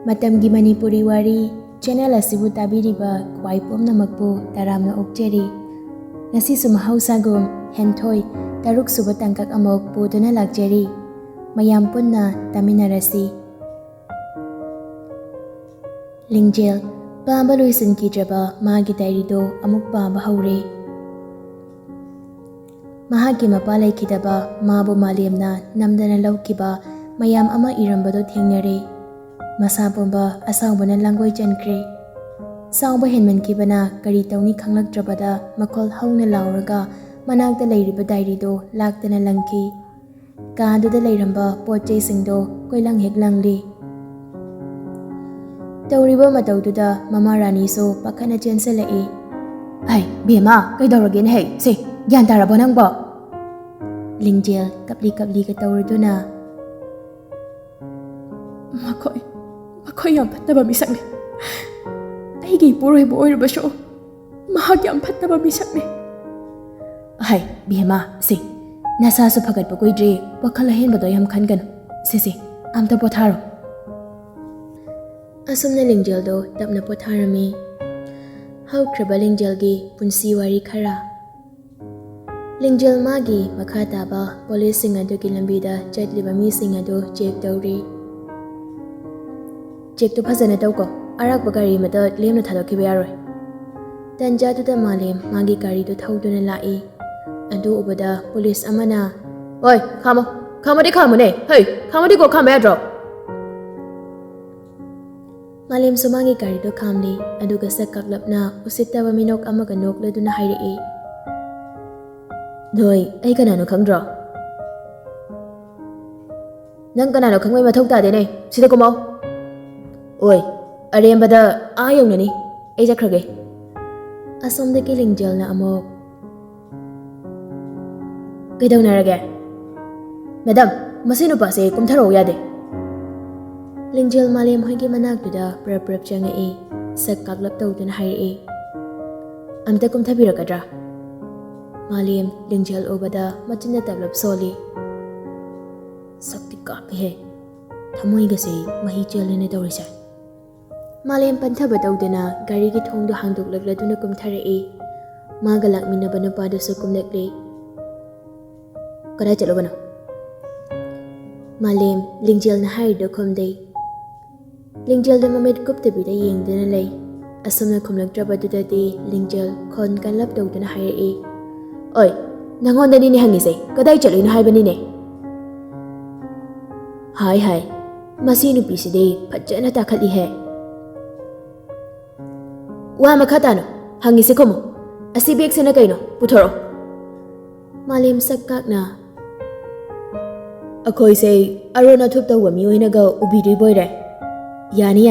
ꯃꯇꯝꯒꯤ ꯃꯅꯤꯄꯨꯔꯤ ꯋꯥꯔꯤ ꯆꯦꯅꯦꯜ ꯑꯁꯤꯕꯨ ꯇꯥꯕꯤꯔꯤꯕ ꯈ꯭ꯋꯥꯏ ꯄꯨꯝꯅꯃꯛꯄꯨ ꯇꯔꯥꯝꯅ ꯑꯣꯛꯆꯔꯤ. ꯉꯁꯤꯁꯨ ꯃꯍꯧꯁꯥꯒꯨꯝ ꯍꯦꯟꯊꯣꯏ ꯇꯔꯨꯛꯁꯨꯕ ꯇꯥꯡꯀꯛ ꯑꯃꯨꯛ ꯄꯨꯗꯨꯅ ꯂꯥꯛꯆꯔꯤ. ꯃꯌꯥꯝ ꯄꯨꯟꯅ ꯇꯥꯃꯤꯟꯅꯔꯁꯤ. ꯂꯤꯡꯖꯦꯜ ꯄꯥꯕ ꯂꯣꯏꯁꯤꯟꯈꯤꯗ꯭ꯔꯕ ꯃꯥꯒꯤ ꯗꯥꯏꯔꯤꯗꯣ ꯑꯃꯨꯛ ꯄꯥꯕ ꯍꯧꯔꯦ. ꯃꯍꯥꯛꯀꯤ ꯃꯄꯥ ꯂꯩꯈꯤꯗꯕ ꯃꯥꯕꯨ ꯃꯥꯂꯦꯝꯅ ꯅꯝꯗꯅ ꯂꯧꯈꯤꯕ ꯃꯌꯥꯝ ꯑꯃ ꯏꯔꯝꯕꯗꯣ ꯊꯦꯡꯅꯔꯦ. ꯃꯁꯥ ꯄꯨꯝꯕ ꯑꯁꯥꯎꯕꯅ ꯂꯥꯡꯒꯣꯏ ꯆꯟꯈ꯭ꯔꯦ. ꯁꯥꯎꯕ ꯍꯦꯟꯃꯟꯈꯤꯕꯅ ꯀꯔꯤ ꯇꯧꯅꯤ ꯈꯪꯂꯛꯇ꯭ꯔꯕꯗ ꯃꯈꯣꯜ ꯍꯧꯅ ꯂꯥꯎꯔꯒ ꯃꯅꯥꯛꯇ ꯂꯩꯔꯤꯕ ꯗꯥꯏꯔꯤꯗꯣ ꯂꯥꯛꯇꯅ ꯂꯪꯈꯤ. ꯀꯥꯗꯨꯗ ꯂꯩꯔꯝꯕ ꯄꯣꯠ ꯆꯩꯁꯤꯡꯗꯣ ꯀꯣꯏꯂꯪ ꯍꯦꯛ ꯂꯪꯂꯤ. ꯇꯧꯔꯤꯕ ꯃꯇꯧꯗꯨꯗ ꯃꯃꯥ ꯔꯥꯅꯤꯁꯨ ꯄꯥꯈꯠꯅ ꯆꯦꯟꯁꯤꯜꯂꯛꯏ. "ꯍꯩ ꯕꯦꯝꯃ, ꯀꯩꯗꯧꯔꯒꯦꯅꯦ ꯍꯩ? ꯁꯤ ꯒ꯭ꯌꯥꯟ ꯇꯥꯔꯕꯣ ꯅꯪꯕꯣ?" ꯂꯤꯡꯖꯦꯜ ꯀꯞꯂꯤꯒ ꯇꯧꯔꯗꯨꯅ, ꯃꯈꯣꯏ ꯌꯥꯝ ꯐꯠꯇꯕ ꯃꯤꯁꯛꯅꯤ. ꯑꯩꯒꯤ ꯏꯄꯨꯔꯣꯏꯕ ꯑꯣꯏꯔꯕꯁꯨ ꯃꯍꯥꯛ ꯌꯥꯝ ꯐꯠꯇꯕ ꯃꯤꯁꯛꯅꯤ. "ꯍꯩ ꯕꯦꯝꯃ, ꯁꯤ ꯅꯁꯥꯁꯨ ꯐꯒꯠꯄ ꯀꯨꯏꯗ꯭ꯔꯤ, ꯋꯥꯈꯜ ꯑꯍꯦꯟꯕꯗꯣ ꯌꯥꯝ ꯈꯟꯒꯅꯨ. ꯁꯤ ꯑꯝꯇ ꯄꯣꯊꯥꯔꯣ." ꯑꯁꯨꯝꯅ ꯂꯤꯡꯖꯦꯜꯗꯣ ꯇꯞꯅ ꯄꯣꯊꯥꯔꯝꯃꯤ. ꯍꯧꯈ꯭ꯔꯕ ꯂꯤꯡꯖꯦꯜꯒꯤ ꯄꯨꯟꯁꯤ ꯋꯥꯔꯤ ꯈꯔ. ꯂꯤꯡꯖꯦꯜ ꯃꯥꯒꯤ ꯃꯈꯥ ꯇꯥꯕ ꯄꯨꯂꯤꯁꯁꯤꯡ ꯑꯗꯨꯒꯤ ꯂꯝꯕꯤꯗ ꯆꯠꯂꯤꯕ ꯃꯤꯁꯤꯡ ꯑꯗꯨ ꯆꯦꯛ ꯇꯧꯔꯤ. "ꯆꯦꯛꯇꯨ ꯐꯖꯅ ꯇꯧꯀꯣ. ꯑꯔꯥꯛꯄ ꯒꯥꯔꯤ ꯑꯃꯇ ꯂꯦꯝꯅ ꯊꯥꯗꯣꯛꯈꯤꯕ ꯌꯥꯔꯣꯏ." ꯇꯟꯖꯥꯗꯨꯗ ꯃꯥꯂꯦꯝ ꯃꯥꯒꯤ ꯒꯥꯔꯤꯗꯨ ꯊꯧꯗꯨꯅ ꯂꯥꯛꯏ. ꯑꯗꯨ ꯎꯕꯗ ꯄꯨꯂꯤꯁ ꯑꯃꯅ, "ꯑꯣꯏ, ꯈꯥꯝꯃꯣ. ꯈꯥꯝꯃꯣꯗꯤ ꯈꯥꯝꯃꯨꯅꯦ. ꯍꯩ, ꯈꯥꯝꯃꯣꯗꯤꯀꯣ ꯈꯥꯝꯕ ꯌꯥꯗ꯭ꯔꯣ?" ꯃꯥꯂꯦꯝꯁꯨ ꯃꯥꯒꯤ ꯒꯥꯔꯤꯗꯨ ꯈꯥꯝꯂꯤ. ꯑꯗꯨꯒ ꯁꯛ ꯀꯥꯛꯂꯞꯅ ꯎꯁꯤꯠꯇꯕ ꯃꯤꯅꯣꯛ ꯑꯃꯒ ꯅꯣꯛꯂꯗꯨꯅ ꯍꯥꯏꯔꯛꯏ. "ꯅꯣꯏ ꯑꯩ ꯀꯅꯥꯅꯣ ꯈꯪꯗ꯭ꯔꯣ?" "ꯅꯪ ꯀꯅꯥꯅꯣ ꯈꯪꯕꯩ ꯃꯊꯧ ꯇꯥꯗꯦꯅꯦ. ꯁꯤꯗ ꯀꯨꯝꯃꯣ." "ꯑꯣꯏ, ꯑꯔꯦꯝꯕꯗ ꯌꯧꯅꯅꯤ. ꯑꯩ ꯆꯠꯈ꯭ꯔꯒꯦ." ꯑꯁꯣꯝꯗꯒꯤ ꯂꯤꯡꯖꯦꯜꯅ ꯑꯃꯨꯛ, "ꯀꯩꯗꯧꯅꯔꯒꯦ? ꯃꯦꯗꯥꯝ, ꯃꯁꯤ ꯅꯨꯄꯥꯁꯦ ꯀꯨꯝꯊꯔꯛꯎ ꯌꯥꯗꯦ." ꯂꯤꯡꯖꯦꯜ ꯃꯥꯂꯦꯝ ꯍꯣꯏꯒꯤ ꯃꯅꯥꯛꯇꯨꯗ ꯄ꯭ꯔꯞ ꯆꯪꯉꯛꯏ. ꯁꯛ ꯀꯥꯛꯂꯞ ꯇꯧꯗꯨꯅ ꯍꯥꯏꯔꯛꯏ. "ꯑꯝꯇ ꯀꯨꯝꯊꯕꯤꯔꯛꯀꯗ꯭ꯔꯥ?" ꯃꯥꯂꯦꯝ ꯂꯤꯡꯖꯦꯜ ꯎꯕꯗ ꯃꯆꯤꯟꯅ ꯇꯞꯂꯞ ꯁꯣꯜꯂꯤ. "ꯁꯛꯇꯤ ꯀꯥꯞꯄꯤꯍꯦ. ꯊꯃꯣꯏꯒꯁꯦ ꯃꯍꯤ ꯆꯦꯜꯂꯦꯅꯦ ꯇꯧꯔꯤꯁꯦ." ꯃꯥꯂꯦꯝ ꯄꯟꯊꯕ ꯇꯧꯗꯅ ꯒꯥꯔꯤꯒꯤ ꯊꯣꯡꯗꯣ ꯍꯥꯡꯗꯣꯛꯂꯛꯂꯗꯨꯅ ꯀꯨꯝꯊꯔꯛꯏ. ꯃꯥꯒ ꯂꯥꯛꯃꯤꯟꯅꯕ ꯅꯨꯄꯥꯗꯨꯁꯨ ꯀꯨꯝꯂꯛꯂꯤ. "ꯀꯗꯥꯏ ꯆꯠꯂꯨꯕꯅꯣ?" ꯃꯥꯂꯦꯝ ꯂꯤꯡꯖꯦꯜꯅ ꯍꯥꯏꯔꯤꯗꯣ ꯈꯨꯝꯗꯦ. ꯂꯤꯡꯖꯦꯜꯗ ꯃꯃꯤꯠ ꯀꯨꯞꯇꯕꯤꯗ ꯌꯦꯡꯗꯨꯅ ꯂꯩ. ꯑꯁꯨꯝꯅ ꯈꯨꯝꯂꯛꯇ꯭ꯔꯕꯗꯨꯗꯗꯤ ꯂꯤꯡꯖꯦꯜ ꯈꯣꯟ ꯀꯟꯂꯞ ꯇꯧꯗꯨꯅ ꯍꯥꯏꯔꯛꯏ. "ꯑꯣꯏ, ꯅꯪꯉꯣꯟꯗꯅꯤꯅꯦ ꯍꯪꯉꯤꯁꯦ. ꯀꯗꯥꯏ ꯆꯠꯂꯨꯏꯅꯣ ꯍꯥꯏꯕꯅꯤꯅꯦ." ꯍꯥꯏ, ꯃꯁꯤ ꯅꯨꯄꯤꯁꯤꯗꯤ ꯐꯖꯅ ꯇꯥꯈꯠꯂꯤꯍꯦ." "ꯋꯥ ꯃꯈꯥ ꯇꯥꯅꯣ. ꯍꯪꯉꯤꯁꯦ ꯈꯨꯝꯃꯨ. ꯑꯁꯤ ꯕꯦꯒꯁꯤꯅ ꯀꯩꯅꯣ? ꯄꯨꯊꯣꯔꯛꯑꯣ." ꯃꯥꯂꯦꯝ ꯁꯛ ꯀꯥꯛꯅ, "ꯑꯩꯈꯣꯏꯁꯦ ꯑꯔꯣꯟ ꯑꯊꯨꯞ ꯇꯧꯕ ꯃꯤꯑꯣꯏꯅꯒ ꯎꯕꯤꯗꯣꯏꯕꯣꯏꯔꯦ? ꯌꯥꯅꯤ,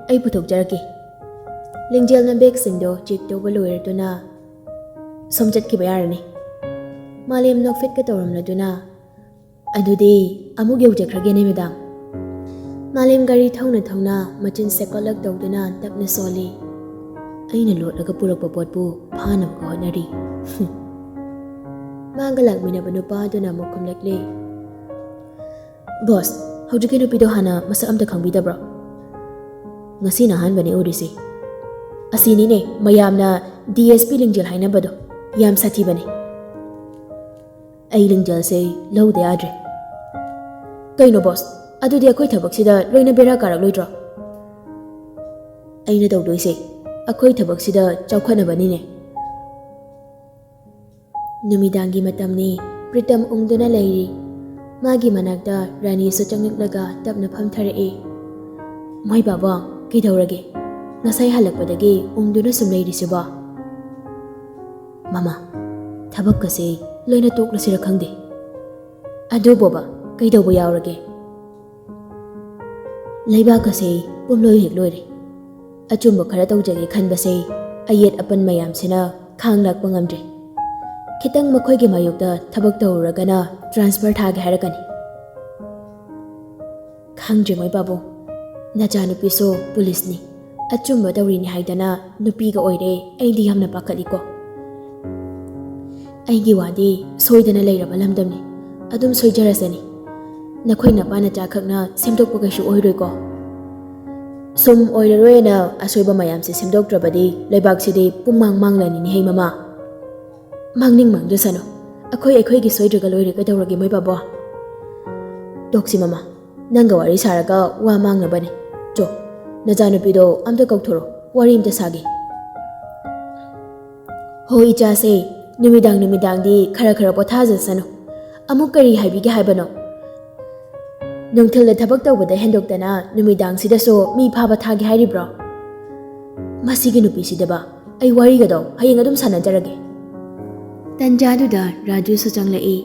ꯑꯩ ꯄꯨꯊꯣꯛꯆꯔꯛꯀꯦ." ꯂꯤꯡꯖꯦꯜꯅ ꯕꯦꯒꯁꯤꯡꯗꯣ ꯆꯦꯛ ꯇꯧꯕ ꯂꯣꯏꯔꯗꯨꯅ, "ꯁꯣꯝ ꯆꯠꯈꯤꯕ ꯌꯥꯔꯅꯤ." ꯃꯥꯂꯦꯝ ꯅꯣꯛꯐꯦꯠꯀ ꯇꯧꯔꯝꯂꯗꯨꯅ, "ꯑꯗꯨꯗꯤ ꯑꯃꯨꯛ ꯌꯧꯖꯈ꯭ꯔꯒꯦꯅꯦ ꯃꯦꯗꯥꯝ." ꯃꯥꯂꯦꯝ ꯒꯥꯔꯤ ꯊꯧꯅ ꯃꯆꯤꯟ ꯁꯦꯀꯣꯠꯂꯛ ꯇꯧꯗꯨꯅ ꯇꯞꯅ ꯁꯣꯜꯂꯤ. "ꯑꯩꯅ ꯂꯣꯠꯂꯒ ꯄꯨꯔꯛꯄ ꯄꯣꯠꯄꯨ ꯐꯥꯅꯕ ꯍꯣꯠꯅꯔꯤ." ꯃꯥꯒ ꯂꯥꯛꯃꯤꯟꯅꯕ ꯅꯨꯄꯥ ꯑꯗꯨꯅ ꯑꯃꯨꯛ ꯈꯨꯝꯂꯛꯂꯤ. "ꯕꯣꯁ, ꯍꯧꯖꯤꯛꯀꯤ ꯅꯨꯄꯤꯗꯣ ꯍꯥꯟꯅ ꯃꯁꯛ ꯑꯝꯇ ꯈꯪꯕꯤꯗꯕ꯭ꯔꯣ?" "ꯉꯁꯤꯅ ꯑꯍꯥꯟꯕꯅꯦ ꯎꯔꯤꯁꯤ." "ꯑꯁꯤꯅꯤꯅꯦ ꯃꯌꯥꯝꯅ DSP ꯂꯤꯡꯖꯦꯜ ꯍꯥꯏꯅꯕꯗꯣ. ꯌꯥꯝ ꯁꯥꯊꯤꯕꯅꯦ." "ꯑꯩ ꯂꯤꯡꯖꯦꯜꯁꯦ ꯂꯧꯗ ꯌꯥꯗ꯭ꯔꯦ." "ꯀꯩꯅꯣ ꯕꯣꯁ, ꯑꯗꯨꯗꯤ ꯑꯩꯈꯣꯏ ꯊꯕꯛꯁꯤꯗ ꯂꯣꯏꯅ ꯕꯦꯔꯥ ꯀꯥꯔꯛꯂꯣꯏꯗ꯭ꯔꯣ?" "ꯑꯩꯅ ꯇꯧꯗꯣꯏꯁꯦ ꯑꯩꯈꯣꯏ ꯊꯕꯛꯁꯤꯗ ꯆꯥꯎꯈꯠꯅꯕꯅꯤꯅꯦ." ꯅꯨꯃꯤꯗꯥꯡꯒꯤ ꯃꯇꯝꯅꯤ. ꯄ꯭ꯔꯤꯇꯝ ꯎꯪꯗꯨꯅ ꯂꯩꯔꯤ. ꯃꯥꯒꯤ ꯃꯅꯥꯛꯇ ꯔꯥꯅꯤꯁꯨ ꯆꯪꯂꯛꯂꯒ ꯇꯞꯅ ꯐꯝꯊꯔꯛꯏ. "ꯃꯥꯏ ꯄꯥꯕ, ꯀꯩꯗꯧꯔꯒꯦ? ꯉꯁꯥꯏ ꯍꯜꯂꯛꯄꯗꯒꯤ ꯎꯪꯗꯨꯅ ꯁꯨꯝ ꯂꯩꯔꯤꯁꯤꯕꯣ?" "ꯃꯃꯥ, ꯊꯕꯛꯀꯁꯦ ꯂꯣꯏꯅ ꯇꯣꯛꯂꯁꯤꯔ ꯈꯪꯗꯦ." "ꯑꯗꯨꯕꯣꯕ ꯀꯩꯗꯧꯕ ꯌꯥꯎꯔꯒꯦ?" "ꯂꯩꯕꯥꯛꯀꯁꯦ ꯄꯨꯝꯂꯣꯏ ꯍꯦꯛ ꯂꯣꯏꯔꯦ. ꯑꯆꯨꯝꯕ ꯈꯔ ꯇꯧꯖꯒꯦ ꯈꯟꯕꯁꯦ ꯑꯌꯦꯠ ꯑꯄꯟ ꯃꯌꯥꯝꯁꯤꯅ ꯈꯥꯡ ꯂꯥꯛꯄ ꯉꯝꯗ꯭ꯔꯦ. ꯈꯤꯇꯪ ꯃꯈꯣꯏꯒꯤ ꯃꯥꯌꯣꯛꯇ ꯊꯕꯛ ꯇꯧꯔꯨꯔꯒꯅ ꯇ꯭ꯔꯥꯟꯁꯐꯔ ꯊꯥꯒꯦ ꯍꯥꯏꯔꯛꯀꯅꯤ." "ꯈꯪꯗ꯭ꯔꯦ ꯃꯣꯏ ꯄꯥꯕꯨꯡ, ꯅꯆꯥꯅꯨꯄꯤꯁꯨ ꯄꯨꯂꯤꯁꯅꯤ, ꯑꯆꯨꯝꯕ ꯇꯧꯔꯤꯅꯤ ꯍꯥꯏꯗꯅ ꯅꯨꯄꯤꯒ ꯑꯣꯏꯔꯦ. ꯑꯩꯗꯤ ꯌꯥꯝꯅ ꯄꯥꯈꯠꯂꯤꯀꯣ." "ꯑꯩꯒꯤ ꯋꯥꯗꯤ ꯁꯣꯏꯗꯅ ꯂꯩꯔꯕ ꯂꯝꯗꯝꯅꯤ. ꯑꯗꯨꯝ ꯁꯣꯏꯖꯔꯁꯅꯤ. ꯅꯈꯣꯏ ꯅꯄꯥ ꯅꯆꯥ ꯈꯛꯅ ꯁꯦꯝꯗꯣꯛꯄ ꯀꯩꯁꯨ ꯑꯣꯏꯔꯣꯏꯀꯣ." ꯁꯨꯝ ꯑꯣꯏꯔꯔꯣꯏꯅ ꯑꯁꯣꯏꯕ ꯃꯌꯥꯝꯁꯦ ꯁꯦꯝꯗꯣꯛꯇ꯭ꯔꯕꯗꯤ ꯂꯩꯕꯥꯛꯁꯤꯗꯤ ꯄꯨꯡꯃꯥꯡ ꯃꯥꯡꯂꯅꯤꯅꯦ ꯍꯦ ꯃꯃꯥ. ꯃꯥꯡꯅꯤꯡ ꯃꯥꯡꯖꯁꯅꯨ. ꯑꯩꯈꯣꯏꯒꯤ ꯁꯣꯏꯗ꯭ꯔꯒ ꯂꯣꯏꯔꯦ ꯀꯩꯗꯧꯔꯒꯦ ꯃꯣꯏ ꯕꯥꯕꯣ. ꯇꯣꯛꯁꯤ ꯃꯃꯥ. ꯅꯪꯒ ꯋꯥꯔꯤ ꯁꯥꯔꯒ ꯋꯥ ꯃꯥꯡꯅꯕꯅꯦ. ꯆꯣ, ꯅꯆꯥꯅꯨꯄꯤꯗꯣ ꯑꯝꯇ ꯀꯧꯊꯣꯔꯣ. ꯋꯥꯔꯤ ꯑꯝꯇ ꯁꯥꯒꯦ. ꯍꯣꯏ ꯏꯆꯥꯁꯦ, ꯅꯨꯃꯤꯗꯥꯡꯗꯤ ꯈꯔ ꯄꯣꯊꯥꯖꯁꯅꯨ. ꯑꯃꯨꯛ ꯀꯔꯤ ꯍꯥꯏꯕꯤꯒꯦ ꯍꯥꯏꯕꯅꯣ? ꯅꯨꯡꯊꯤꯜꯗ ꯊꯕꯛ ꯇꯧꯕꯗ ꯍꯦꯟꯗꯣꯛꯇꯅ ꯅꯨꯃꯤꯗꯥꯡꯁꯤꯗꯁꯨ ꯃꯤ ꯐꯥꯕ ꯊꯥꯒꯦ ꯍꯥꯏꯔꯤꯕ꯭ꯔꯣ? ꯃꯁꯤꯒꯤ ꯅꯨꯄꯤꯁꯤꯗꯕ ꯑꯩ ꯋꯥꯔꯤꯒꯗꯣ ꯍꯌꯦꯡ ꯑꯗꯨꯝ ꯁꯥꯟꯅꯖꯔꯒꯦ. ꯇꯟꯖꯥꯗꯨꯗ ꯔꯥꯖꯨꯁꯨ ꯆꯪꯂꯛꯏ.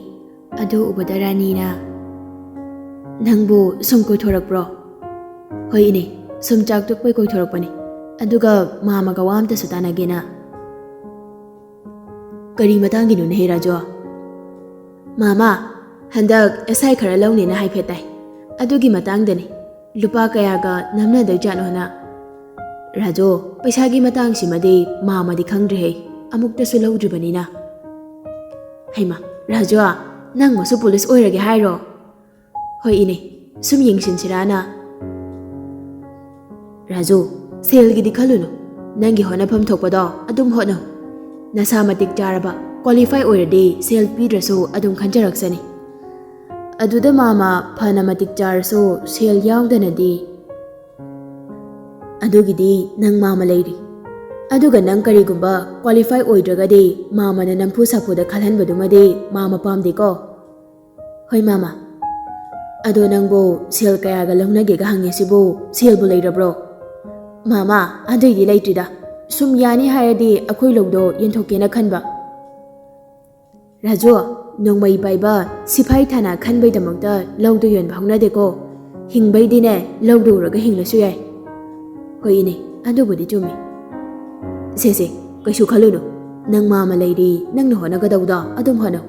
ꯑꯗꯨ ꯎꯕꯗ ꯔꯥꯅꯤꯅ, ꯅꯪꯕꯨ ꯁꯨꯝ ꯀꯣꯏꯊꯣꯔꯛꯄ꯭ꯔꯣ? ꯍꯣꯏ ꯏꯅꯦ, ꯁꯨꯝ ꯆꯥꯛ ꯇꯣꯛꯄꯩ ꯀꯣꯏꯊꯣꯔꯛꯄꯅꯤ. ꯑꯗꯨꯒ ꯃꯥꯃꯒ ꯋꯥ ꯑꯝꯇꯁꯨ ꯇꯥꯟꯅꯒꯦꯅ. ꯀꯔꯤ ꯃꯇꯥꯡꯒꯤꯅꯣꯅꯦ ꯍꯦ ꯔꯥꯖꯨ? ꯃꯥꯃꯥ, ꯍꯟꯗꯛ ꯑꯦꯁꯥꯏ ꯈꯔ ꯂꯧꯅꯦꯅ ꯍꯥꯏꯐꯦꯠ ꯇꯥꯏ. ꯑꯗꯨꯒꯤ ꯃꯇꯥꯡꯗꯅꯤ. ꯂꯨꯄꯥ ꯀꯌꯥꯒ ꯅꯝꯅꯗꯣꯏꯖꯥꯠꯅꯣꯅ. ꯔꯥꯖꯨ, ꯄꯩꯁꯥꯒꯤ ꯃꯇꯥꯡꯁꯤꯃꯗꯤ ꯃꯥꯃꯗꯤ ꯈꯪꯗ꯭ꯔꯦꯍꯦ. ꯑꯃꯨꯛꯇꯁꯨ ꯂꯧꯗ꯭ꯔꯤꯕꯅꯤꯅ. ꯍꯩꯃꯥ, ꯔꯥꯖꯨ, ꯅꯪꯃꯁꯨ ꯄꯨꯂꯤꯁ ꯑꯣꯏꯔꯒꯦ ꯍꯥꯏꯔꯣ? ꯍꯣꯏ ꯏꯅꯦ, ꯁꯨꯝ ꯌꯦꯡꯁꯤꯟꯁꯤꯔꯥꯅ. ꯔꯥꯖꯨ, ꯁꯦꯜꯒꯤꯗꯤ ꯈꯜꯂꯨꯅꯨ. ꯅꯪꯒꯤ ꯍꯣꯠꯅꯐꯝ ꯊꯣꯛꯄꯗꯣ ꯑꯗꯨꯝ ꯍꯣꯠꯅꯧ. ꯅꯁꯥ ꯃꯇꯤꯛ ꯆꯥꯔꯕ, ꯀ꯭ꯋꯥꯂꯤꯐꯥꯏ ꯑꯣꯏꯔꯗꯤ ꯁꯦꯜ ꯄꯤꯗ꯭ꯔꯁꯨ ꯑꯗꯨꯝ ꯈꯟꯖꯔꯛꯁꯅꯤ. ꯑꯗꯨꯗ ꯃꯥꯃ ꯐꯅ ꯃꯇꯤꯛ ꯆꯥꯔꯁꯨ ꯁꯦꯜ ꯌꯥꯎꯗꯅꯗꯤ. ꯑꯗꯨꯒꯤꯗꯤ ꯅꯪ ꯃꯥꯃ ꯂꯩꯔꯤ. ꯑꯗꯨꯒ ꯅꯪ ꯀꯔꯤꯒꯨꯝꯕ ꯀ꯭ꯋꯥꯂꯤꯐꯥꯏ ꯑꯣꯏꯗ꯭ꯔꯒꯗꯤ ꯃꯥꯃꯅ ꯅꯝꯐꯨ ꯁꯥꯐꯨꯗ ꯈꯜꯍꯟꯕꯗꯨꯃꯗꯤ ꯃꯥꯃ ꯄꯥꯝꯗꯦꯀꯣ. ꯍꯣꯏ ꯃꯥꯃ. ꯑꯗꯣ ꯅꯪꯕꯨ ꯁꯦꯜ ꯀꯌꯥꯒ ꯂꯧꯅꯒꯦꯒ ꯍꯪꯉꯤꯁꯤꯕꯨ ꯁꯦꯜꯕꯨ ꯂꯩꯔꯕ꯭ꯔꯣ? ꯃꯥꯃ, ꯑꯗꯨꯏꯗꯤ ꯂꯩꯇ꯭ꯔꯤꯗ. ꯁꯨꯝ ꯌꯥꯅꯤ ꯍꯥꯏꯔꯗꯤ ꯑꯩꯈꯣꯏ ꯂꯧꯗꯣ ꯌꯦꯟꯊꯣꯛꯀꯦꯅ ꯈꯟꯕ. ꯔꯥꯖꯨ, ꯅꯣꯡꯃꯩ ꯄꯥꯏꯕ ꯁꯤꯐꯥꯏ ꯊꯥꯅ ꯈꯟꯕꯩꯗꯃꯛꯇ ꯂꯧꯗꯣ ꯌꯣꯟꯕ ꯍꯧꯅꯗꯦꯀꯣ. ꯍꯤꯡꯕꯩꯗꯤꯅꯦ ꯂꯧꯗꯣ ꯎꯔꯒ ꯍꯤꯡꯂꯁꯨ ꯌꯥꯏ. ꯍꯣꯏ ꯏꯅꯦ, ꯑꯗꯨꯕꯨꯗꯤ ꯆꯨꯝꯃꯤ. ꯁꯦ, ꯀꯩꯁꯨ ꯈꯜꯂꯨꯅꯨ. ꯅꯪ ꯃꯥꯃ ꯂꯩꯔꯤ. ꯅꯪꯅ ꯍꯣꯠꯅꯒꯗꯧꯗꯣ ꯑꯗꯨꯝ ꯍꯣꯠꯅꯧ.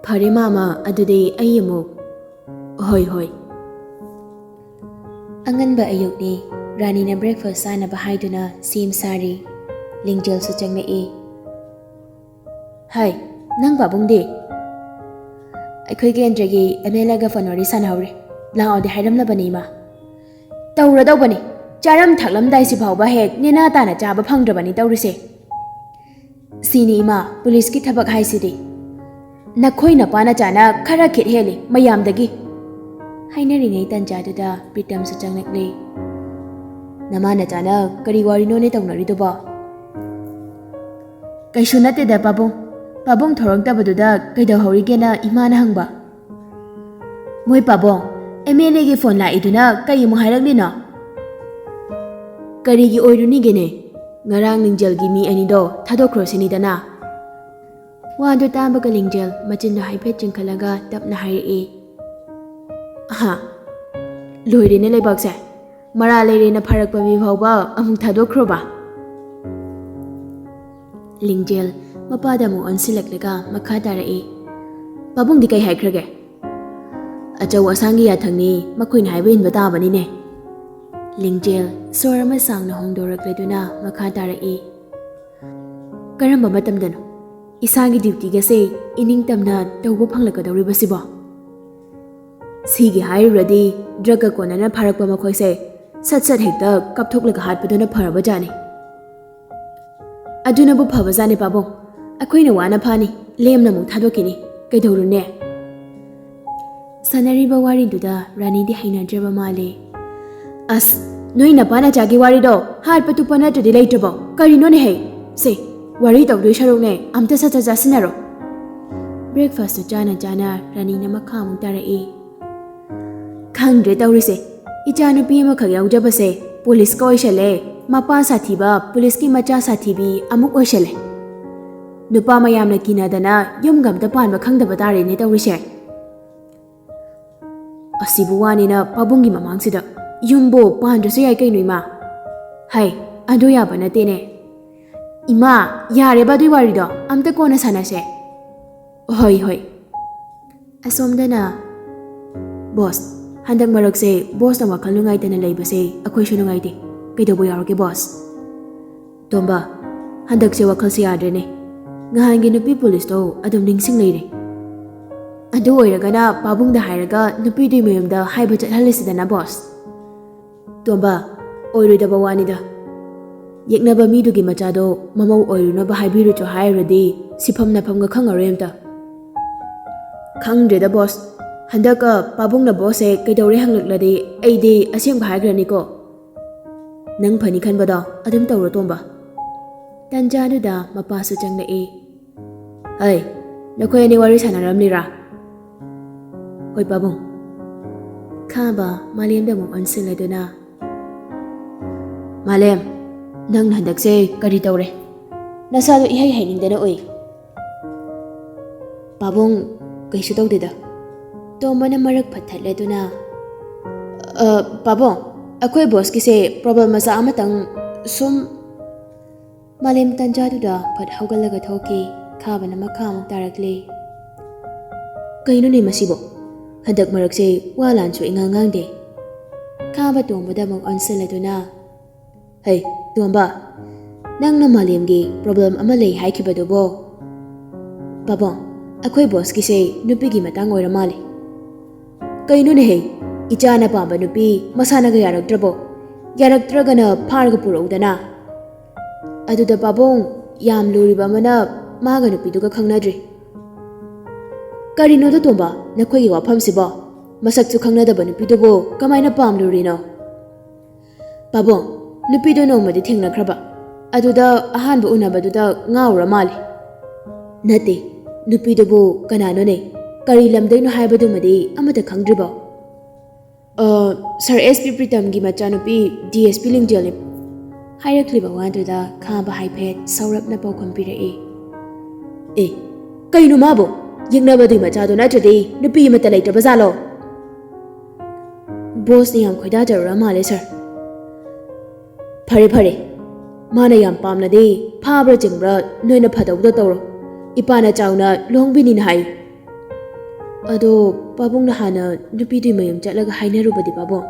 ꯐꯔꯦ ꯃꯥꯃ, ꯑꯗꯨꯗꯤ ꯑꯩ ꯑꯃꯨꯛ. ꯍꯣꯏ. ꯑꯉꯟꯕ ꯑꯌꯨꯛꯅꯤ. ꯔꯥꯅꯤꯅ ꯕ꯭ꯔꯦꯛꯐꯥꯁꯠ ꯆꯥꯅꯕ ꯍꯥꯏꯗꯨꯅ ꯁꯦꯝ ꯁꯥꯔꯤ. ꯂꯤꯡꯖꯦꯜꯁꯨ ꯆꯪꯂꯛꯏ. ꯍꯥꯏ, ꯅꯪ ꯄꯥꯕꯨꯡꯗꯤ? ꯑꯩꯈꯣꯏ ꯀꯦꯟꯗ꯭ꯔꯒꯤ MLAꯒ ꯐꯣꯟ ꯋꯥꯔꯤ ꯁꯥꯟꯅꯍꯧꯔꯤ. ꯂꯥꯛꯑꯣꯗꯤ ꯍꯥꯏꯔꯝꯂꯕꯅꯤ ꯏꯃꯥ. ꯇꯧꯔꯗꯧꯕꯅꯤ. ꯆꯥꯔꯝ ꯊꯛꯂꯝꯗꯥꯏꯁꯤ ꯐꯥꯎꯕ ꯍꯦꯛ ꯅꯦꯅꯥ ꯇꯥꯅ ꯆꯥꯕ ꯐꯪꯗ꯭ꯔꯕꯅꯤ ꯇꯧꯔꯤꯁꯦ. ꯁꯤꯅꯤ ꯏꯃꯥ, ꯄꯨꯂꯤꯁꯀꯤ ꯊꯕꯛ ꯍꯥꯏꯁꯤꯗꯤ. ꯅꯈꯣꯏ ꯅꯄꯥꯅ ꯆꯥꯅ ꯈꯔ ꯈꯤꯠ ꯍꯦꯜꯂꯤ ꯃꯌꯥꯝꯗꯒꯤ. ꯍꯥꯏꯅꯔꯤꯉꯩ ꯇꯟꯖꯥꯗꯨꯗ ꯄ꯭ꯔꯤꯇꯝꯁꯨ ꯆꯪꯂꯛꯂꯤ. ꯅꯃꯥ ꯅꯆꯥꯅ ꯀꯔꯤ ꯋꯥꯔꯤꯅꯣꯅꯦ ꯇꯧꯅꯔꯤꯗꯨꯕꯣ? ꯀꯩꯁꯨ ꯅꯠꯇꯦꯗ ꯄꯥꯕꯨꯡ. ꯄꯥꯕꯨꯡ ꯊꯣꯔꯛꯇꯕꯗꯨꯗ ꯀꯩꯗꯧꯍꯧꯔꯤꯒꯦꯅ ꯏꯃꯥꯅ ꯍꯪꯕ. ꯃꯣꯏ ꯄꯥꯕꯨꯡ, MLAꯒꯤ ꯐꯣꯟ ꯂꯥꯛꯏꯗꯨꯅ ꯀꯩ ꯑꯃꯨꯛ ꯍꯥꯏꯔꯛꯂꯤꯅꯣ? ꯀꯔꯤꯒꯤ ꯑꯣꯏꯔꯨꯅꯤꯒꯦꯅꯦ? ꯉꯔꯥꯡ ꯂꯤꯡꯖꯦꯜꯒꯤ ꯃꯤ ꯑꯅꯤꯗꯣ ꯊꯥꯗꯣꯛꯈ꯭ꯔꯣꯁꯤꯅꯤꯗꯅ. ꯋꯥꯗꯨ ꯇꯥꯕꯒ ꯂꯤꯡꯖꯦꯜ ꯃꯆꯤꯟꯗꯣ ꯍꯥꯏꯐꯦꯠ ꯆꯤꯡꯈꯠꯂꯒ ꯇꯞꯅ ꯍꯥꯏꯔꯛꯏ. ꯂꯣꯏꯔꯦꯅꯦ ꯂꯩꯕꯥꯛꯁꯦ. ꯃꯔꯥ ꯂꯩꯔꯦꯅ ꯐꯥꯔꯛꯄ ꯃꯤ ꯐꯥꯎꯕ ꯑꯃꯨꯛ ꯊꯥꯗꯣꯛꯈ꯭ꯔꯣꯕ. ꯂꯤꯡꯖꯦꯜ ꯃꯄꯥꯗ ꯑꯃꯨꯛ ꯑꯣꯟꯁꯤꯜꯂꯛꯂꯒ ꯃꯈꯥ ꯇꯥꯔꯛꯏ. ꯄꯥꯕꯨꯡꯗꯤ ꯀꯩ ꯍꯥꯏꯈ꯭ꯔꯒꯦ? ꯑꯆꯧ ꯑꯁꯥꯡꯒꯤ ꯌꯥꯊꯪꯅꯤ, ꯃꯈꯣꯏꯅ ꯍꯥꯏꯕ ꯏꯟꯕ ꯇꯥꯕꯅꯤꯅꯦ. ꯂꯤꯡꯖꯦꯜ ꯁꯣꯔ ꯑꯃ ꯁꯥꯡꯅ ꯍꯣꯡꯗꯣꯔꯛꯂꯗꯨꯅ ꯃꯈꯥ ꯇꯥꯔꯛꯏ. ꯀꯔꯝꯕ ꯃꯇꯝꯗꯅꯣ ꯏꯁꯥꯒꯤ ꯗ꯭ꯌꯨꯇꯤꯒꯁꯦ ꯏꯅꯤꯡꯇꯝꯅ ꯇꯧꯕ ꯐꯪꯂꯛꯀꯗꯧꯔꯤꯕꯁꯤꯕꯣ? ꯁꯤꯒꯤ ꯍꯥꯏꯔꯨꯔꯗꯤ ꯗ꯭ꯔꯒꯀ ꯀꯣꯟꯅꯅ ꯐꯥꯔꯛꯄ ꯃꯈꯣꯏꯁꯦ ꯁꯠ ꯍꯦꯛꯇ ꯀꯥꯞꯊꯣꯛꯂꯒ ꯍꯥꯠꯄꯗꯨꯅ ꯐꯔꯕꯖꯥꯠꯅꯤ. ꯑꯗꯨꯅꯕꯨ ꯐꯕꯖꯥꯠꯅꯤ ꯄꯥꯕꯨꯡ. ꯑꯩꯈꯣꯏꯅ ꯋꯥꯅ ꯐꯥꯅꯤ, ꯂꯦꯝꯅ ꯑꯃꯨꯛ ꯊꯥꯗꯣꯛꯈꯤꯅꯤ. ꯀꯩꯗꯧꯔꯨꯅꯦ? ꯁꯥꯟꯅꯔꯤꯕ ꯋꯥꯔꯤꯗꯨꯗ ꯔꯥꯅꯤꯗꯤ ꯍꯩꯅꯗ꯭ꯔꯕ ꯃꯥꯜꯂꯤ. ꯑꯁ, ꯅꯣꯏ ꯅꯄꯥ ꯅꯆꯥꯒꯤ ꯋꯥꯔꯤꯗꯣ ꯍꯥꯠꯄ ꯇꯨꯞꯄ ꯅꯠꯇ꯭ꯔꯗꯤ ꯂꯩꯇ꯭ꯔꯕꯣ? ꯀꯔꯤꯅꯣꯅꯦ ꯍꯦ? ꯁꯦ, ꯋꯥꯔꯤ ꯇꯧꯗꯣꯏ ꯁꯔꯨꯛꯅꯦ ꯑꯝꯇ ꯁꯠ ꯆꯥꯁꯤꯟꯅꯔꯣ. ꯕ꯭ꯔꯦꯛꯐꯥꯁꯇꯨ ꯆꯥꯅ ꯔꯥꯅꯤꯅ ꯃꯈꯥ ꯑꯃꯨꯛ ꯇꯥꯔꯛꯏ. ꯈꯪꯗ꯭ꯔꯦ ꯇꯧꯔꯤꯁꯦ. ꯏꯆꯥꯅꯨꯄꯤ ꯑꯃꯈꯛ ꯌꯥꯎꯖꯕꯁꯦ ꯄꯨꯂꯤꯁꯀ ꯑꯣꯏꯁꯜꯂꯦ. ꯃꯄꯥ ꯁꯥꯊꯤꯕ ꯄꯨꯂꯤꯁꯀꯤ ꯃꯆꯥ ꯁꯥꯊꯤꯕꯤ ꯑꯃꯨꯛ ꯑꯣꯏꯁꯜꯂꯦ. ꯅꯨꯄꯥ ꯃꯌꯥꯝꯅ ꯀꯤꯅꯗꯅ ꯌꯨꯝꯒ ꯑꯝꯇ ꯄꯥꯟꯕ ꯈꯪꯗꯕ ꯇꯥꯔꯦꯅꯦ ꯇꯧꯔꯤꯁꯦ. ꯑꯁꯤꯕꯨ ꯋꯥꯅꯤꯅ ꯄꯥꯕꯨꯡꯒꯤ ꯃꯃꯥꯡꯁꯤꯗ ꯌꯨꯝꯕꯨ ꯄꯥꯟꯗ꯭ꯔꯁꯨ ꯌꯥꯏ ꯀꯩꯅꯣ ꯏꯃꯥ. ꯍꯥꯏ, ꯑꯗꯨ ꯌꯥꯕ ꯅꯠꯇꯦꯅꯦ. ꯏꯃꯥ, ꯌꯥꯔꯦꯕ ꯑꯗꯨꯏ ꯋꯥꯔꯤꯗꯣ. ꯑꯝꯇ ꯀꯣꯟꯅ ꯁꯥꯟꯅꯁꯦ. ꯍꯣꯏ. ꯑꯁꯣꯝꯗꯅ, ꯕꯣꯁ, ꯍꯟꯗꯛ ꯃꯔꯛꯁꯦ ꯕꯣꯁꯅ ꯋꯥꯈꯜ ꯅꯨꯡꯉꯥꯏꯇꯅ ꯂꯩꯕꯁꯦ ꯑꯩꯈꯣꯏꯁꯨ ꯅꯨꯡꯉꯥꯏꯇꯦ. ꯀꯩꯗꯧꯕ ꯌꯥꯎꯔꯒꯦ ꯕꯣꯁ? ꯇꯣꯝꯕ, ꯍꯟꯗꯛꯁꯦ ꯋꯥꯈꯜꯁꯦ ꯌꯥꯗ꯭ꯔꯦꯅꯦ. ꯉꯍꯥꯟꯒꯤ ꯅꯨꯄꯤ ꯄꯨꯂꯤꯁꯇꯣ ꯑꯗꯨꯝ ꯅꯤꯡꯁꯤꯡ ꯂꯩꯔꯦ. ꯑꯗꯨ ꯑꯣꯏꯔꯒꯅ ꯄꯥꯕꯨꯡꯗ ꯍꯥꯏꯔꯒ ꯅꯨꯄꯤꯗꯨꯒꯤ ꯃꯌꯨꯝꯗ ꯍꯥꯏꯕ ꯆꯠꯍꯜꯂꯤꯁꯤꯗꯅ ꯕꯣꯁ. ꯇꯣꯝꯕ, ꯑꯣꯏꯔꯣꯏꯗꯕ ꯋꯥꯅꯤꯗ ꯌꯦꯛꯅꯕ ꯃꯤꯗꯨꯒꯤ ꯃꯆꯥꯗꯣ ꯃꯃꯧ ꯑꯣꯏꯔꯨꯅꯕ ꯍꯥꯏꯕꯤꯔꯨꯆꯣ ꯍꯥꯏꯔꯨꯔꯗꯤ ꯁꯤꯐꯝ ꯅꯐꯝꯒ ꯈꯪꯉꯔꯣꯏ ꯑꯝꯇ ꯈꯪꯗ꯭ꯔꯦꯗ ꯕꯣꯁ ꯍꯟꯗꯛꯀ ꯄꯥꯕꯨꯡꯅ ꯕꯣꯁꯁꯦ ꯀꯩꯗꯧꯔꯦ ꯍꯪꯂꯛꯂꯗꯤ ꯑꯩꯗꯤ ꯑꯁꯦꯡꯕ ꯍꯥꯏꯈ꯭ꯔꯅꯤꯀꯣ ꯅꯪ ꯐꯅꯤ ꯈꯟꯕꯗꯣ ꯑꯗꯨꯝ ꯇꯧꯔꯣ ꯇꯣꯝꯕ ꯇꯟꯖꯥꯗꯨꯗ ꯃꯄꯥꯁꯨ ꯆꯪꯂꯛꯏ ꯍꯩ ꯅꯈꯣꯏ ꯑꯅꯤ ꯋꯥꯔꯤ ꯁꯥꯟꯅꯔꯝꯂꯤꯔꯥ ꯍꯣꯏ ꯄꯥꯕꯨꯡ ꯈꯥꯕ ꯃꯥꯂꯦꯝꯗ ꯑꯃꯨꯛ ꯑꯣꯟꯁꯤꯜꯂꯗꯨꯅ ꯃꯥꯂꯦꯝ ꯅꯪ ꯍꯟꯗꯛꯁꯦ ꯀꯔꯤ ꯇꯧꯔꯦ ꯅꯁꯥꯗꯣ ꯏꯍꯩ ꯍꯩꯅꯤꯡꯗꯅ ꯎꯏ ꯄꯥꯕꯨꯡ ꯀꯩꯁꯨ ꯇꯧꯗꯦꯗ ꯇꯣꯝꯕꯅ ꯃꯔꯛ ꯐꯠꯊꯠꯂꯗꯨꯅ ꯄꯥꯕꯨꯡ ꯑꯩꯈꯣꯏ ꯕꯣꯁꯀꯤꯁꯦ ꯄ꯭ꯔꯣꯕ꯭ꯂꯦꯝ ꯃꯆꯥ ꯑꯃꯇꯪ ꯁꯨꯝ ꯃꯥꯂꯦꯝ ꯇꯟꯖꯥꯗꯨꯗ ꯐꯠ ꯍꯧꯒꯠꯂꯒ ꯊꯣꯛꯈꯤ ꯈꯥꯕꯅ ꯃꯈꯥ ꯑꯃꯨꯛ ꯇꯥꯔꯛꯂꯤ ꯀꯩꯅꯣꯅꯦ ꯃꯁꯤꯕꯣ ꯍꯟꯗꯛ ꯃꯔꯛꯁꯦ ꯋꯥ ꯂꯥꯟꯁꯨ ꯏꯉꯥꯡ ꯉꯥꯡꯗꯦ ꯈꯥꯕ ꯇꯣꯝꯕꯗ ꯑꯃꯨꯛ ꯑꯣꯟꯁꯤꯜꯂꯗꯨꯅ ꯍꯩ ꯇꯣꯝꯕ ꯅꯪꯅ ꯃꯥꯂꯦꯝꯒꯤ ꯄ꯭ꯔꯣꯕ꯭ꯂꯦꯝ ꯑꯃ ꯂꯩ ꯍꯥꯏꯈꯤꯕꯗꯨꯕꯣ ꯄꯥꯕꯨꯡ ꯑꯩꯈꯣꯏ ꯕꯣꯁꯀꯤꯁꯦ ꯅꯨꯄꯤꯒꯤ ꯃꯇꯥꯡ ꯑꯣꯏꯔ ꯃꯥꯜꯂꯦ ꯀꯩꯅꯣꯅꯦꯍꯦ ꯏꯆꯥꯅ ꯄꯥꯝꯕ ꯅꯨꯄꯤ ꯃꯁꯥꯅꯒ ꯌꯥꯔꯛꯇ꯭ꯔꯕꯣ ꯌꯥꯔꯛꯇ꯭ꯔꯒꯅ ꯐꯥꯔꯒ ꯄꯨꯔꯛꯎꯗꯅ ꯑꯗꯨꯗ ꯄꯥꯕꯨꯡ ꯌꯥꯝ ꯂꯨꯔꯤꯕ ꯑꯃꯅ ꯃꯥꯒ ꯅꯨꯄꯤꯗꯨꯒ ꯈꯪꯅꯗ꯭ꯔꯤ ꯀꯔꯤꯅꯣꯗ ꯇꯣꯝꯕ ꯅꯈꯣꯏꯒꯤ ꯋꯥꯐꯝꯁꯤꯕꯣ ꯃꯁꯛꯁꯨ ꯈꯪꯅꯗꯕ ꯅꯨꯄꯤꯗꯨꯕꯨ ꯀꯃꯥꯏꯅ ꯄꯥꯝꯂꯨꯔꯤꯅꯣ ꯄꯥꯕꯨꯡ ꯅꯨꯄꯤꯗꯣ ꯅꯣꯡꯃꯗꯤ ꯊꯦꯡꯅꯈ꯭ꯔꯕ ꯑꯗꯨꯗ ꯑꯍꯥꯟꯕ ꯎꯅꯕꯗꯨꯗ ꯉꯥꯎꯔ ꯃꯥꯜꯂꯦ ꯅꯠꯇꯦ ꯅꯨꯄꯤꯗꯨꯕꯨ ꯀꯅꯥꯅꯣꯅꯦ ꯀꯔꯤ ꯂꯝꯗꯩꯅꯣ ꯍꯥꯏꯕꯗꯨꯃꯗꯤ ꯑꯃꯠꯇ ꯈꯪꯗ꯭ꯔꯤꯕꯣ ꯁꯥꯔ ꯑꯦꯁ ꯄꯤ ꯄ꯭ꯔꯤꯇꯝꯒꯤ ꯃꯆꯥꯅꯨꯄꯤ DSP ꯂꯤꯡꯖꯦꯜꯅꯤ ꯍꯥꯏꯔꯛꯂꯤꯕ ꯋꯥꯗꯨꯗ ꯈꯥꯕ ꯍꯥꯏꯐꯦꯠ ꯁꯧꯔꯞꯅ ꯄꯥꯎꯈꯨꯝ ꯄꯤꯔꯛꯏ ꯑꯦ ꯀꯩꯅꯣ ꯃꯥꯕꯨ ꯌꯦꯛꯅꯕꯗꯨꯒꯤ ꯃꯆꯥꯗꯣ ꯅꯠꯇ꯭ꯔꯗꯤ ꯅꯨꯄꯤ ꯑꯃꯠꯇ ꯂꯩꯇ꯭ꯔꯕ ꯖꯥꯠꯂꯣ ꯕꯣꯁꯅ ꯌꯥꯝ ꯈꯣꯏꯗꯥꯖꯔꯨꯔ ꯃꯥꯜꯂꯦ ꯁꯥꯔ ꯐꯔꯦ ꯐꯔꯦ ꯃꯥꯅ ꯌꯥꯝ ꯄꯥꯝꯅꯗꯤ ꯐꯥꯕ꯭ꯔꯥ ꯆꯤꯡꯕ꯭ꯔꯥ ꯅꯣꯏꯅ ꯐꯗꯧꯗꯣ ꯇꯧꯔꯣ ꯏꯄꯥꯅ ꯆꯥꯎꯅ ꯂꯨꯍꯣꯡꯕꯤꯅꯤꯅ ꯍꯥꯏꯌꯨ ꯑꯗꯣ ꯄꯥꯕꯨꯡꯅ ꯍꯥꯟꯅ ꯅꯨꯄꯤꯗꯨꯒꯤ ꯃꯌꯨꯝ ꯆꯠꯂꯒ ꯍꯥꯏꯅꯔꯨꯕꯗꯤ ꯄꯥꯕꯨꯡ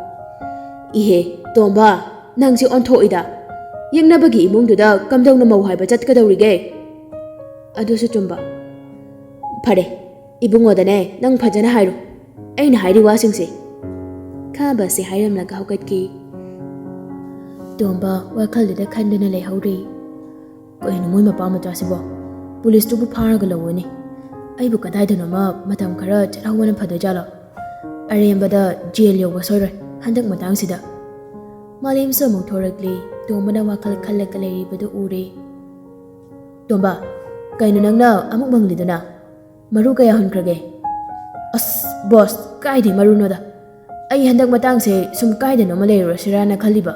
ꯏꯍꯦ ꯇꯣꯝꯕ ꯅꯪꯁꯦ ꯑꯣꯟꯊꯣꯛꯏꯗ ꯌꯦꯛꯅꯕꯒꯤ ꯏꯃꯨꯡꯗꯨꯗ ꯀꯝꯗꯧꯅ ꯃꯧ ꯍꯥꯏꯕ ꯆꯠꯀꯗꯧꯔꯤꯒꯦ ꯑꯗꯨꯁꯨ ꯆꯨꯝꯕ ꯐꯔꯦ ꯏꯕꯨꯡꯉꯣꯗꯅꯦ ꯅꯪ ꯐꯖꯅ ꯍꯥꯏꯔꯣ ꯑꯩꯅ ꯍꯥꯏꯔꯤ ꯋꯥꯁꯤꯡꯁꯦ ꯈꯥꯕꯁꯦ ꯍꯥꯏꯔꯝꯂꯒ ꯍꯧꯒꯠꯈꯤ ꯇꯣꯝꯕ ꯋꯥꯈꯜꯗꯨꯗ ꯈꯟꯗꯨꯅ ꯂꯩꯍꯧꯔꯤ ꯀꯩꯅꯣ ꯃꯣꯏ ꯃꯄꯥ ꯃꯆꯥꯁꯤꯕꯣ ꯄꯨꯂꯤꯁꯇꯨꯕꯨ ꯐꯥꯔꯒ ꯂꯧꯋꯅꯤ ꯑꯩꯕꯨ ꯀꯗꯥꯏꯗꯅꯣꯃ ꯃꯇꯝ ꯈꯔ ꯆꯠꯍꯧꯕꯅ ꯐꯗꯣꯏꯖꯥꯠꯂꯣ ꯑꯔꯦꯝꯕꯗ ꯖꯦꯜ ꯌꯧꯕ ꯁꯣꯏꯔꯣꯏ ꯍꯟꯗꯛ ꯃꯇꯥꯡꯁꯤꯗ ꯃꯥꯂꯦꯝꯁꯨ ꯑꯃꯨꯛ ꯊꯣꯔꯛꯂꯤ ꯇꯣꯝꯕꯅ ꯋꯥꯈꯜ ꯈꯜꯂꯒ ꯂꯩꯔꯤꯕꯗꯨ ꯎꯔꯦ ꯇꯣꯝꯕ ꯀꯩꯅꯣ ꯅꯪꯅ ꯑꯃꯨꯛ ꯃꯪꯂꯤꯗꯨꯅ ꯃꯔꯨ ꯀꯌꯥ ꯍꯨꯟꯈ꯭ꯔꯒꯦ ꯑꯁ ꯕꯣꯁ ꯀꯥꯏꯗꯩ ꯃꯔꯨꯅꯣꯗ ꯑꯩ ꯍꯟꯗꯛ ꯃꯇꯥꯡꯁꯦ ꯁꯨꯝ ꯀꯥꯏꯗꯅꯣꯃ ꯂꯩꯔꯨꯔꯁꯤꯔꯥꯅ ꯈꯜꯂꯤꯕ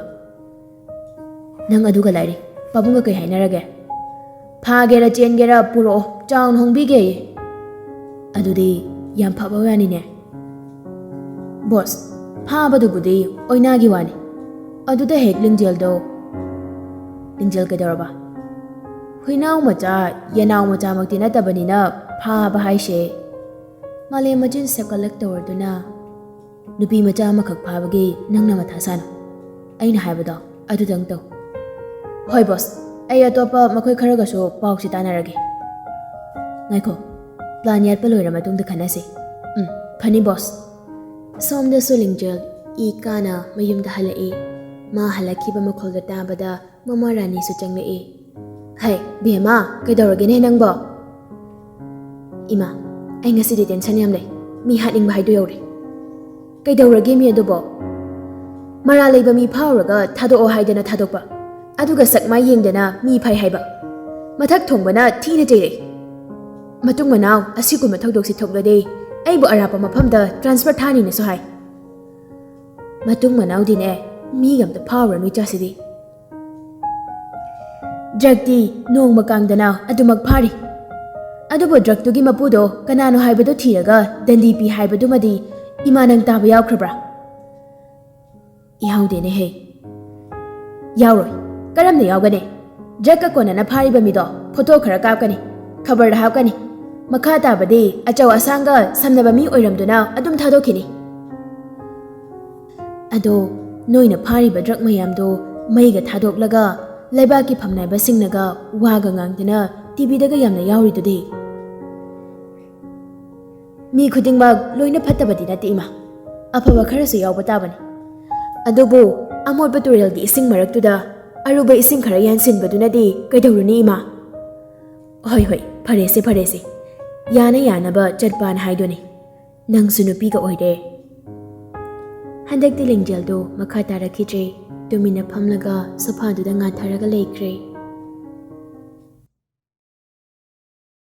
ꯅꯪ ꯑꯗꯨꯒ ꯂꯥꯏꯔꯤ ꯄꯥꯕꯨꯡꯒ ꯀꯩ ꯍꯥꯏꯅꯔꯒꯦ ꯐꯥꯒꯦꯔꯥ ꯆꯦꯟꯒꯦꯔꯥ ꯄꯨꯔꯛꯑꯣ ꯆꯥꯎꯅ ꯍꯣꯡꯕꯤꯒꯦ ꯑꯗꯨꯗꯤ ꯌꯥꯝ ꯐꯕ ꯋꯥꯅꯤꯅꯦ ꯕꯣꯁ ꯐꯥꯕꯗꯨꯕꯨꯗꯤ ꯑꯣꯏꯅꯥꯒꯤ ꯋꯥꯅꯤ ꯑꯗꯨꯗ ꯍꯦꯛ ꯂꯤꯡꯖꯦꯜꯗꯣ ꯂꯤꯡꯖꯦꯜ ꯀꯩꯗꯧꯔꯕ ꯍꯨꯏꯅꯥꯎ ꯃꯆꯥ ꯌꯦꯅꯥꯎ ꯃꯆꯥꯃꯛꯇꯤ ꯅꯠꯇꯕꯅꯤꯅ ꯐꯥꯕ ꯍꯥꯏꯁꯦ ꯃꯥꯂꯦꯝ ꯃꯆꯤꯟ ꯁꯦꯞꯀꯠꯂꯛ ꯇꯧꯔꯗꯨꯅ ꯅꯨꯄꯤ ꯃꯆꯥ ꯑꯃꯈꯛ ꯐꯥꯕꯒꯤ ꯅꯪꯅ ꯃꯊꯥ ꯁꯥꯅꯨ ꯑꯩꯅ ꯍꯥꯏꯕꯗꯣ ꯑꯗꯨꯗꯪ ꯇꯧ ꯍꯣꯏ ꯕꯣꯁ ꯑꯩ ꯑꯇꯣꯞꯄ ꯃꯈꯣꯏ ꯈꯔꯒꯁꯨ ꯄꯥꯎꯁꯤ ꯇꯥꯟꯅꯔꯒꯦ ꯉꯥꯏꯈꯣ ꯄ꯭ꯂꯥꯟ ꯌꯥꯠꯄ ꯂꯣꯏꯔ ꯃꯇꯨꯡꯗ ꯈꯟꯅꯁꯤ ꯐꯅꯤ ꯕꯣꯁ ꯁꯣꯝꯗꯁꯨ ꯂꯤꯡꯖꯦꯜ ꯏ ꯀꯥꯅ ꯃꯌꯨꯝꯗ ꯍꯜꯂꯛꯏ ꯃꯥ ꯍꯜꯂꯛꯈꯤꯕ ꯃꯈꯣꯜꯗ ꯇꯥꯕꯗ ꯃꯃꯥ ꯔꯥꯅꯤꯁꯨ ꯆꯪꯂꯛꯏ ꯍꯩ ꯕꯦꯝꯃ ꯀꯩꯗꯧꯔꯒꯦꯅꯦ ꯅꯪꯕꯣ ꯏꯃꯥ ꯑꯩ ꯉꯁꯤꯗꯤ ꯇꯦꯟꯁꯟ ꯌꯥꯝ ꯂꯩ ꯃꯤ ꯍꯥꯠꯅꯤꯡꯕ ꯍꯥꯏꯗꯨ ꯌꯧꯔꯦ ꯀꯩꯗꯧꯔꯒꯦ ꯃꯤ ꯑꯗꯨꯕꯣ ꯃꯔꯥꯜ ꯂꯩꯕ ꯃꯤ ꯐꯥꯎꯔꯒ ꯊꯥꯗꯣꯛꯑꯣ ꯍꯥꯏꯗꯅ ꯊꯥꯗꯣꯛꯄ ꯑꯗꯨꯒ ꯁꯛꯃꯥꯏ ꯌꯦꯡꯗꯅ ꯃꯤ ꯐꯩ ꯍꯥꯏꯕ ꯃꯊꯛ ꯊꯣꯡꯕꯅ ꯊꯤꯅ ꯆꯩꯔꯛꯏ ꯃꯇꯨꯡ ꯃꯅꯥꯎ ꯑꯁꯤꯒꯨꯝꯕ ꯊꯧꯗꯣꯛꯁꯤ ꯊꯣꯛꯂꯗꯤ ꯑꯩꯕꯨ ꯑꯔꯥꯞꯄ ꯃꯐꯝꯗ ꯇ꯭ꯔꯥꯟꯁꯐꯔ ꯊꯥꯅꯤꯅꯁꯨ ꯍꯥꯏ ꯃꯇꯨꯡ ꯃꯅꯥꯎꯗꯤꯅꯦ ꯃꯤꯒ ꯑꯝꯇ ꯐꯥꯎꯔꯅꯨ ꯏꯆꯥꯁꯤꯗꯤ ꯗ꯭ꯔꯒꯇꯤ ꯅꯣꯡꯃ ꯀꯥꯡꯗꯅ ꯑꯗꯨꯃꯛ ꯐꯥꯔꯤ ꯑꯗꯨꯕꯨ ꯗ꯭ꯔꯒꯇꯨꯒꯤ ꯃꯄꯨꯗꯣ ꯀꯅꯥꯅꯣ ꯍꯥꯏꯕꯗꯨ ꯊꯤꯔꯒ ꯗꯟꯗꯤ ꯄꯤ ꯍꯥꯏꯕꯗꯨꯃꯗꯤ ꯏꯃꯥ ꯅꯪ ꯇꯥꯕ ꯌꯥꯎꯈ꯭ꯔꯕ꯭ꯔꯥ ꯌꯥꯎꯗꯦꯅꯦꯍꯦ ꯌꯥꯎꯔꯣꯏ ꯀꯔꯝꯅ ꯌꯥꯎꯒꯅꯤ ꯗ꯭ꯔꯒꯀ ꯀꯣꯟꯅꯅ ꯐꯥꯔꯤꯕ ꯃꯤꯗꯣ ꯐꯣꯇꯣ ꯈꯔ ꯀꯥꯞꯀꯅꯤ ꯈꯕꯔꯗ ꯍꯥꯞꯀꯅꯤ ꯃꯈꯥ ꯇꯥꯕꯗꯤ ꯑꯆꯧ ꯑꯁꯥꯡꯒ ꯁꯝꯅꯕ ꯃꯤ ꯑꯣꯏꯔꯝꯗꯨꯅ ꯑꯗꯨꯝ ꯊꯥꯗꯣꯛꯈꯤꯅꯤ ꯑꯗꯣ ꯅꯣꯏꯅ ꯐꯥꯔꯤꯕ ꯗ꯭ꯔꯒ ꯃꯌꯥꯝꯗꯣ ꯃꯩꯒ ꯊꯥꯗꯣꯛꯂꯒ ꯂꯩꯕꯥꯛꯀꯤ ꯐꯝꯅꯥꯏꯕꯁꯤꯡꯅꯒ ꯋꯥꯒ ꯉꯥꯡꯗꯅ ꯇꯤꯚꯤꯗꯒ ꯌꯥꯝꯅ ꯌꯥꯎꯔꯤꯗꯨꯗꯤ ꯃꯤ ꯈꯨꯗꯤꯡꯃꯛ ꯂꯣꯏꯅ ꯐꯠꯇꯕꯗꯤ ꯅꯠꯇꯦ ꯏꯃꯥ ꯑꯐꯕ ꯈꯔꯁꯨ ꯌꯥꯎꯕ ꯇꯥꯕꯅꯤ ꯑꯗꯨꯕꯨ ꯑꯃꯣꯠꯄ ꯇꯨꯔꯦꯜꯒꯤ ꯏꯁꯤꯡ ꯃꯔꯛꯇꯨꯗ ꯑꯔꯨꯕ ꯏꯁꯤꯡ ꯈꯔ ꯌꯥꯟꯁꯤꯟꯕꯗꯨꯅꯗꯤ ꯀꯩꯗꯧꯔꯨꯅꯤ ꯏꯃꯥ? ꯍꯣꯏ ꯍꯣꯏ, ꯐꯔꯦꯁꯦ. ꯌꯥꯅ ꯌꯥꯅꯕ ꯆꯠꯄꯥꯅ ꯍꯥꯏꯗꯨꯅꯤ. ꯅꯪꯁꯨ ꯅꯨꯄꯤꯒ ꯑꯣꯏꯔꯦ. ꯍꯟꯗꯛꯇꯤ ꯂꯤꯡꯖꯦꯜꯗꯣ ꯃꯈꯥ ꯇꯥꯔꯛꯈꯤꯗ꯭ꯔꯦ. ꯇꯨꯃꯤꯟꯅ ꯐꯝꯂꯒ ꯁꯣꯐꯥꯗꯨꯗ ꯉꯥꯊꯔꯒ ꯂꯩꯈ꯭ꯔꯦ꯫